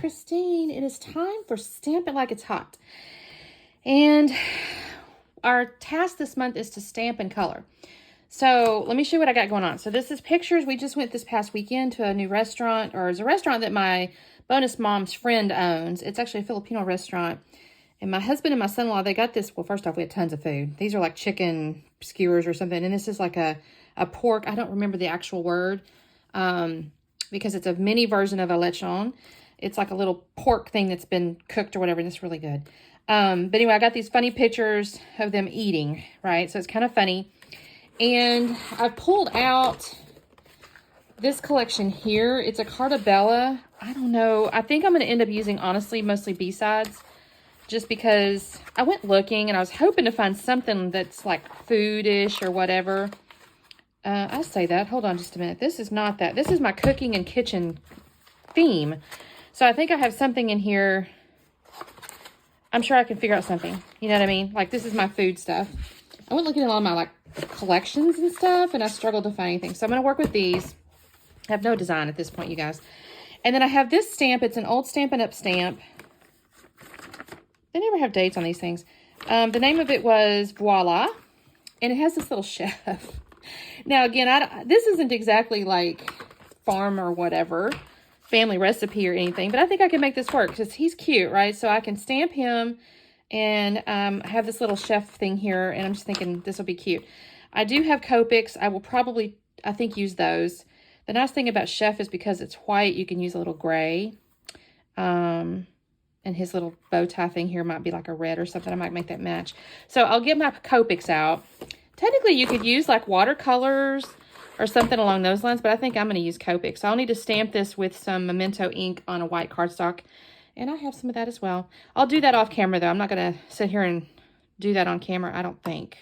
Christine. It is time for Stamp It Like It's Hot. And our task this month is to stamp and color. So let me show you what I got going on. So this is pictures. We just went this past weekend to a new restaurant, or it's a restaurant that my bonus mom's friend owns. It's actually a Filipino restaurant. And my husband and my son-in-law, they got this. Well, first off, we had tons of food. These are like chicken skewers or something. And this is like a pork. I don't remember the actual word because it's a mini version of a lechon. It's like a little pork thing that's been cooked or whatever. And it's really good. But anyway, I got these funny pictures of them eating, right? So it's kind of funny. And I pulled out this collection here. It's a Carta Bella. I don't know. I think I'm going to end up using, honestly, mostly B-sides. Just because I went looking and I was hoping to find something that's like food-ish or whatever. I say that. Hold on just a minute. This is not that. This is my cooking and kitchen theme. So I think I have something in here. I'm sure I can figure out something. You know what I mean? Like this is my food stuff. I went looking at all my like collections and stuff and I struggled to find anything. So I'm going to work with these. I have no design at this point, you guys. And then I have this stamp. It's an old Stampin' Up! Stamp. They never have dates on these things. The name of it was Voila. And it has this little chef. Now, again, this isn't exactly like farm or whatever, family recipe or anything. But I think I can make this work because he's cute, right? So I can stamp him and have this little chef thing here. And I'm just thinking this will be cute. I do have Copics. I will probably, I think, use those. The nice thing about chef is because it's white, you can use a little gray. And his little bow tie thing here might be like a red or something. I might make that match. So I'll get my Copics out. Technically, you could use like watercolors or something along those lines, but I think I'm going to use Copics. So I'll need to stamp this with some Memento ink on a white cardstock. And I have some of that as well. I'll do that off camera, though. I'm not going to sit here and do that on camera, I don't think.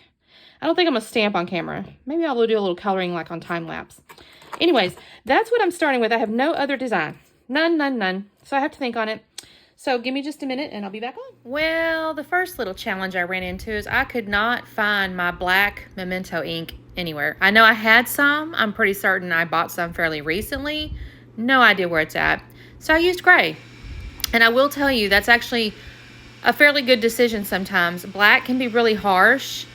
I don't think I'm going to stamp on camera. Maybe I'll do a little coloring like on time lapse. Anyways, that's what I'm starting with. I have no other design. None. So I have to think on it. So give me just a minute and I'll be back on. Well, the first little challenge I ran into is I could not find my black Memento ink anywhere. I know I had some. I'm pretty certain I bought some fairly recently. No idea where it's at. So I used gray. And I will tell you, that's actually a fairly good decision sometimes. Black can be really harsh.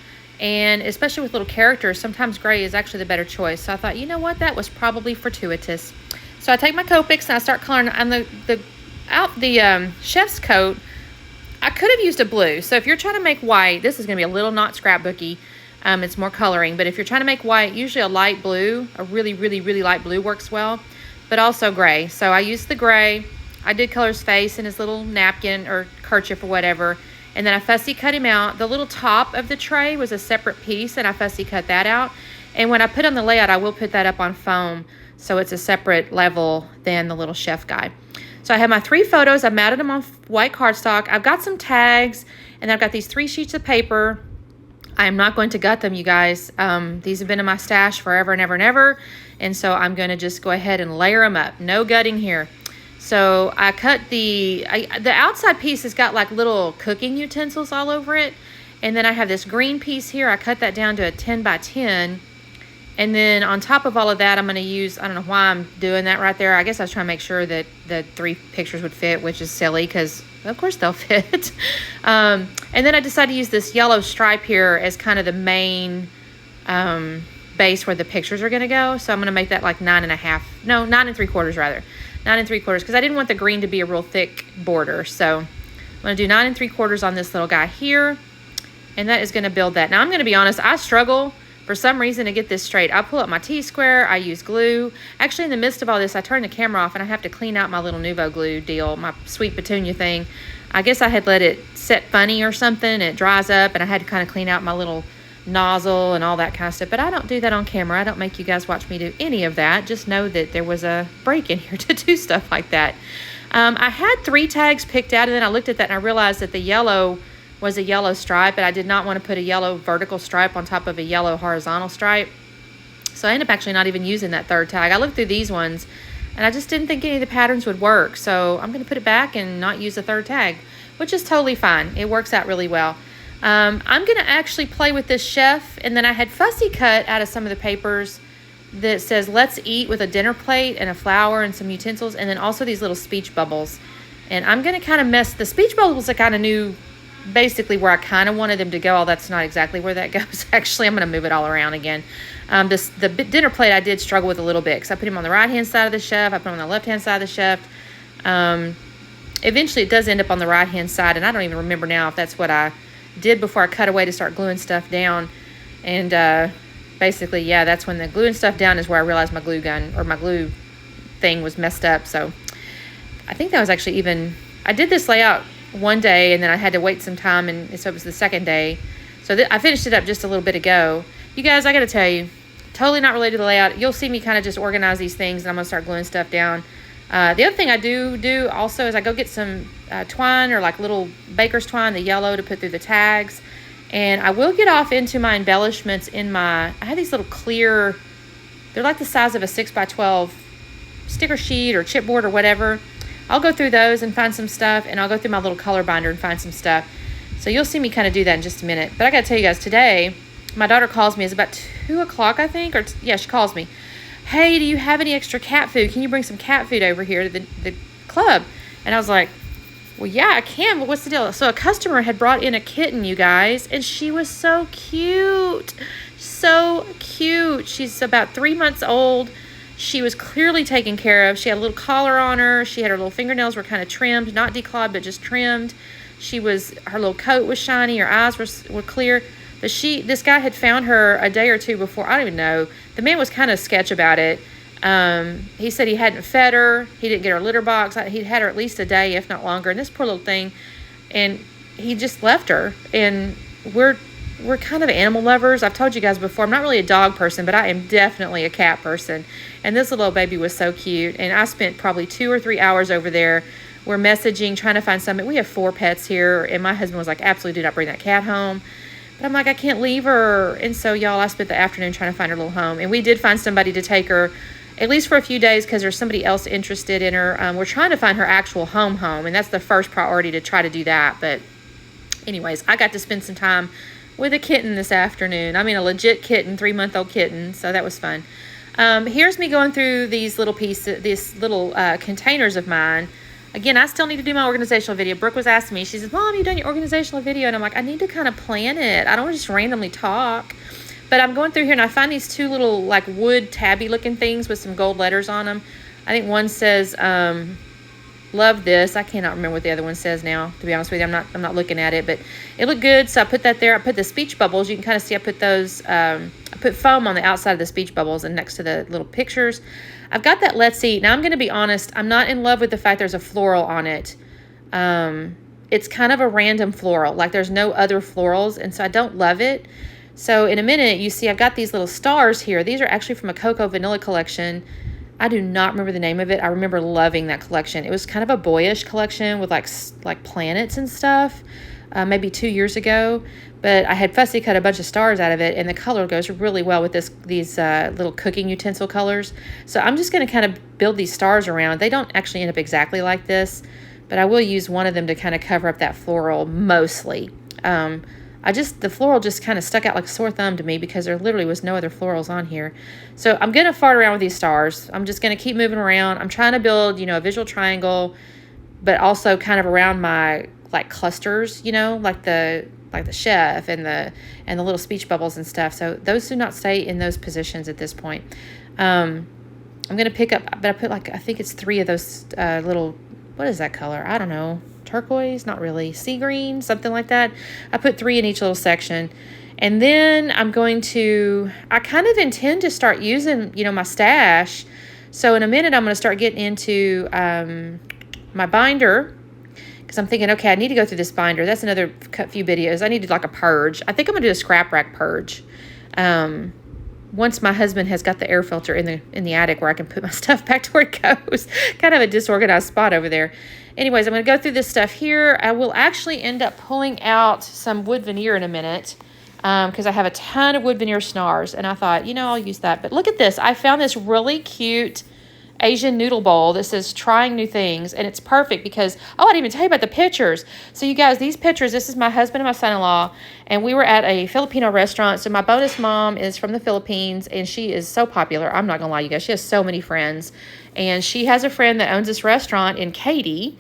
And especially with little characters, sometimes gray is actually the better choice. So I thought, you know what? That was probably fortuitous. So I take my Copics and I start coloring on the chef's coat. I could have used a blue. So if you're trying to make white, this is going to be a little not scrapbooky. It's more coloring. But if you're trying to make white, usually a light blue, a really light blue works well. But also gray. So I used the gray. I did color his face and his little napkin or kerchief or whatever. And then I fussy cut him out. The little top of the tray was a separate piece, and I fussy cut that out. And when I put on the layout, I will put that up on foam, so it's a separate level than the little chef guy. So I have my 3 photos. I mounted them on white cardstock. I've got some tags, and I've got these 3 sheets of paper. I am not going to gut them, you guys. These have been in my stash forever and ever and ever. And so I'm going to just go ahead and layer them up. No gutting here. So I cut the outside piece has got like little cooking utensils all over it. And then I have this green piece here. I cut that down to a 10 by 10. And then on top of all of that, I'm going to use, I don't know why I'm doing that right there. I guess I was trying to make sure that the 3 pictures would fit, which is silly because of course they'll fit. And then I decided to use this yellow stripe here as kind of the main base where the pictures are going to go. So I'm going to make that like 9 3/4 rather. 9 3/4 because I didn't want the green to be a real thick border. So I'm going to do 9 3/4 on this little guy here. And that is going to build that. Now I'm going to be honest, I struggle for some reason to get this straight. I pull up my T-square, I use glue. Actually, in the midst of all this, I turn the camera off and I have to clean out my little Nuvo glue deal, my sweet petunia thing. I guess I had let it set funny or something. It dries up and I had to kind of clean out my little nozzle and all that kind of stuff. But I don't do that on camera. I don't make you guys watch me do any of that. Just know that there was a break in here to do stuff like that. I had 3 tags picked out and then I looked at that and I realized that the yellow was a yellow stripe, but I did not want to put a yellow vertical stripe on top of a yellow horizontal stripe. So I ended up actually not even using that 3rd tag. I looked through these ones and I just didn't think any of the patterns would work. So I'm going to put it back and not use a 3rd tag, which is totally fine. It works out really well. I'm going to actually play with this chef, and then I had fussy cut out of some of the papers that says let's eat with a dinner plate and a flower and some utensils, and then also these little speech bubbles. And I'm going to kind of mess, the speech bubbles I kind of knew basically where I kind of wanted them to go. Oh, that's not exactly where that goes. Actually, I'm going to move it all around again. The dinner plate I did struggle with a little bit because I put him on the right-hand side of the shelf. I put him on the left-hand side of the shelf. Eventually, it does end up on the right-hand side, and I don't even remember now if that's what I did before I cut away to start gluing stuff down. And basically, yeah, that's when the gluing stuff down is where I realized my glue gun or my glue thing was messed up. So I think that was actually even, I did this layout one day and then I had to wait some time, and so it was the second day. So I finished it up just a little bit ago. You guys, I got to tell you, totally not related to the layout. You'll see me kind of just organize these things, and I'm going to start gluing stuff down. The other thing I do also is I go get some twine, or like little baker's twine, the yellow, to put through the tags. And I will get off into my embellishments in my, I have these little clear, they're like the size of a 6x12 sticker sheet or chipboard or whatever. I'll go through those and find some stuff, and I'll go through my little color binder and find some stuff. So you'll see me kind of do that in just a minute. But I got to tell you guys, today, my daughter calls me. It's about 2 o'clock, I think. Yeah, she calls me. Hey, do you have any extra cat food? Can you bring some cat food over here to the club? And I was like, well, yeah, I can, but what's the deal? So a customer had brought in a kitten, you guys, and she was so cute. So cute. She's about 3 months old. She was clearly taken care of. She had a little collar on her. She had her little fingernails were kind of trimmed, not declawed, but just trimmed. Her little coat was shiny. Her eyes were clear. But this guy had found her a day or two before. I don't even know. The man was kind of sketch about it. He said he hadn't fed her. He didn't get her litter box. He'd had her at least a day, if not longer. And this poor little thing, and he just left her. And we're kind of animal lovers. I've told you guys before, I'm not really a dog person, but I am definitely a cat person. And this little baby was so cute. And I spent probably 2 or 3 hours over there. We're messaging, trying to find something. We have 4 pets here. And my husband was like, absolutely do not bring that cat home. But I'm like, I can't leave her. And so, y'all, I spent the afternoon trying to find her little home. And we did find somebody to take her, at least for a few days, because there's somebody else interested in her. We're trying to find her actual home, and that's the first priority, to try to do that. But anyways, I got to spend some time with a kitten this afternoon. I mean, a legit kitten, 3-month-old kitten, so that was fun. Here's me going through these little containers of mine. Again, I still need to do my organizational video. Brooke was asking me, she says, Mom, you done your organizational video? And I'm like, I need to kind of plan it. I don't want to just randomly talk. But I'm going through here and I find these 2 little like wood tabby looking things with some gold letters on them. I think one says, love this. I cannot remember what the other one says now, to be honest with you. I'm not looking at it, but it looked good. So I put that there. I put the speech bubbles. You can kind of see I put those, I put foam on the outside of the speech bubbles and next to the little pictures. I've got that Let's Eat. Now I'm going to be honest. I'm not in love with the fact there's a floral on it. It's kind of a random floral. Like there's no other florals. And so I don't love it. So in a minute, you see I've got these little stars here. These are actually from a Cocoa Vanilla collection. I do not remember the name of it. I remember loving that collection. It was kind of a boyish collection with like planets and stuff, maybe 2 years ago. But I had fussy cut a bunch of stars out of it, and the color goes really well with these little cooking utensil colors. So I'm just going to kind of build these stars around. They don't actually end up exactly like this, but I will use one of them to kind of cover up that floral mostly. The floral just kind of stuck out like a sore thumb to me because there literally was no other florals on here. So I'm going to fart around with these stars. I'm just going to keep moving around. I'm trying to build, a visual triangle, but also kind of around my like clusters, like the chef and the little speech bubbles and stuff. So those do not stay in those positions at this point. I'm going to pick up, but I put I think it's 3 of those little, what is that color? I don't know. Turquoise, not really, sea green, something like that. I put 3 in each little section. And then I kind of intend to start using, my stash. So in a minute, I'm going to start getting into my binder, because I'm thinking, okay, I need to go through this binder. That's another few videos. I need to do like a purge. I think I'm going to do a scrap rack purge. Once my husband has got the air filter in the attic where I can put my stuff back to where it goes. Kind of a disorganized spot over there. Anyways, I'm going to go through this stuff here. I will actually end up pulling out some wood veneer in a minute because I have a ton of wood veneer snars. And I thought, I'll use that. But look at this. I found this really cute Asian noodle bowl that says trying new things. And it's perfect because, I didn't even tell you about the pictures. So you guys, these pictures, this is my husband and my son-in-law. And we were at a Filipino restaurant. So my bonus mom is from the Philippines. And she is so popular. I'm not going to lie, you guys. She has so many friends. And she has a friend that owns this restaurant in Katy.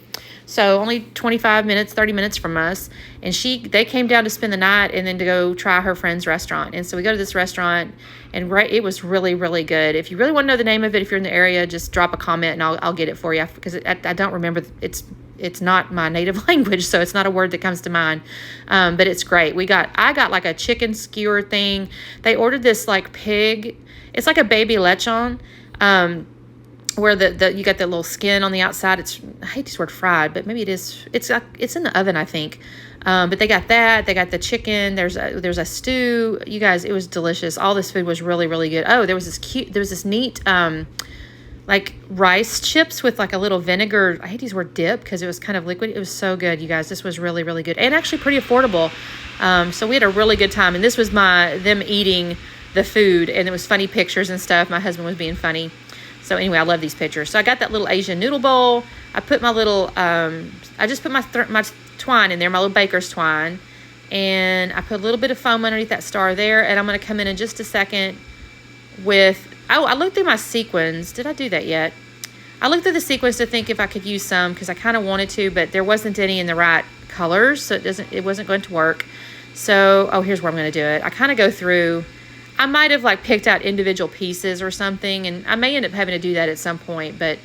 So only 25 minutes, 30 minutes from us. And they came down to spend the night and then to go try her friend's restaurant. And so we go to this restaurant, and it was really, really good. If you really want to know the name of it, if you're in the area, just drop a comment and I'll get it for you, because I don't remember. It's not my native language, so it's not a word that comes to mind. But it's great. I got like a chicken skewer thing. They ordered this like pig. It's like a baby lechon. Where you got the little skin on the outside. I hate this word fried, but maybe it is. It's in the oven, I think. But they got that. They got the chicken. There's a stew. You guys, it was delicious. All this food was really, really good. Oh, there was this neat like rice chips with like a little vinegar. I hate these word dip because it was kind of liquid. It was so good, you guys. This was really, really good and actually pretty affordable. So we had a really good time, and this was them eating the food, and it was funny pictures and stuff. My husband was being funny. So anyway, I love these pictures. So I got that little Asian noodle bowl. I put my little, I just put my twine in there, my little baker's twine. And I put a little bit of foam underneath that star there. And I'm going to come in just a second with, I looked through my sequins. Did I do that yet? I looked through the sequins to think if I could use some, because I kind of wanted to, but there wasn't any in the right colors. So it wasn't going to work. So, here's where I'm going to do it. I kind of go through. I might have like picked out individual pieces or something, and I may end up having to do that at some point, but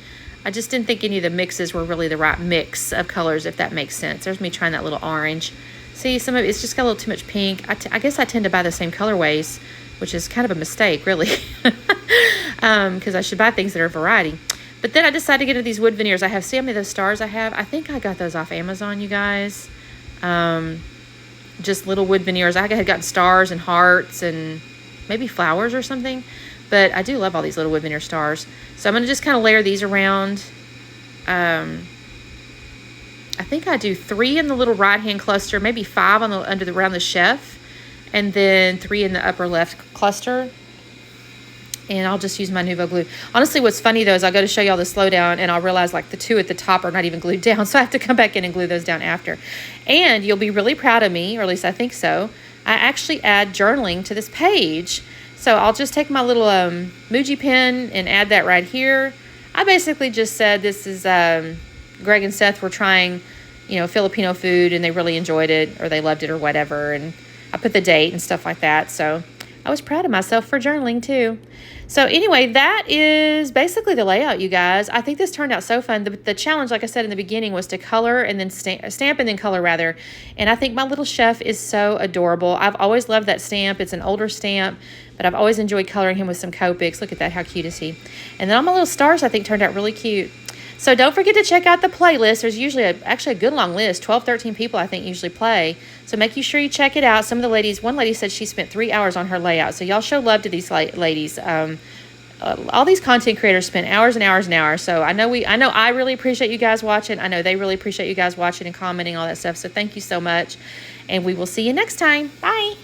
I just didn't think any of the mixes were really the right mix of colors, if that makes sense. There's me trying that little orange. See, some of it's just got a little too much pink. I guess I tend to buy the same colorways, which is kind of a mistake, really, because I should buy things that are variety. But then I decided to get into these wood veneers. See how many of those stars I have? I think I got those off Amazon, you guys. Just little wood veneers. I had gotten stars and hearts and maybe flowers or something, but I do love all these little wood veneer stars. So I'm going to just kind of layer these around. I think I do 3 in the little right hand cluster, maybe 5 around the chef, and then 3 in the upper left cluster. And I'll just use my Nuvo glue. Honestly, what's funny though is I'll go to show y'all the slowdown, and I'll realize like the 2 at the top are not even glued down, so I have to come back in and glue those down after. And you'll be really proud of me, or at least I think so. I actually add journaling to this page. So I'll just take my little Muji pen and add that right here. I basically just said this is Greg and Seth were trying, Filipino food, and they really enjoyed it, or they loved it, or whatever. And I put the date and stuff like that. So I was proud of myself for journaling too. So anyway, that is basically the layout, you guys. I think this turned out so fun. The challenge, like I said in the beginning, was to color and then stamp and then color, rather. And I think my little chef is so adorable. I've always loved that stamp. It's an older stamp, but I've always enjoyed coloring him with some Copics. Look at that. How cute is he? And then all my little stars, I think, turned out really cute. So don't forget to check out the playlist. There's usually actually a good long list. 12, 13 people, I think, usually play. So make sure you check it out. Some of the ladies, one lady said she spent 3 hours on her layout. So y'all show love to these ladies. All these content creators spend hours and hours and hours. So I know I really appreciate you guys watching. I know they really appreciate you guys watching and commenting, all that stuff. So thank you so much. And we will see you next time. Bye.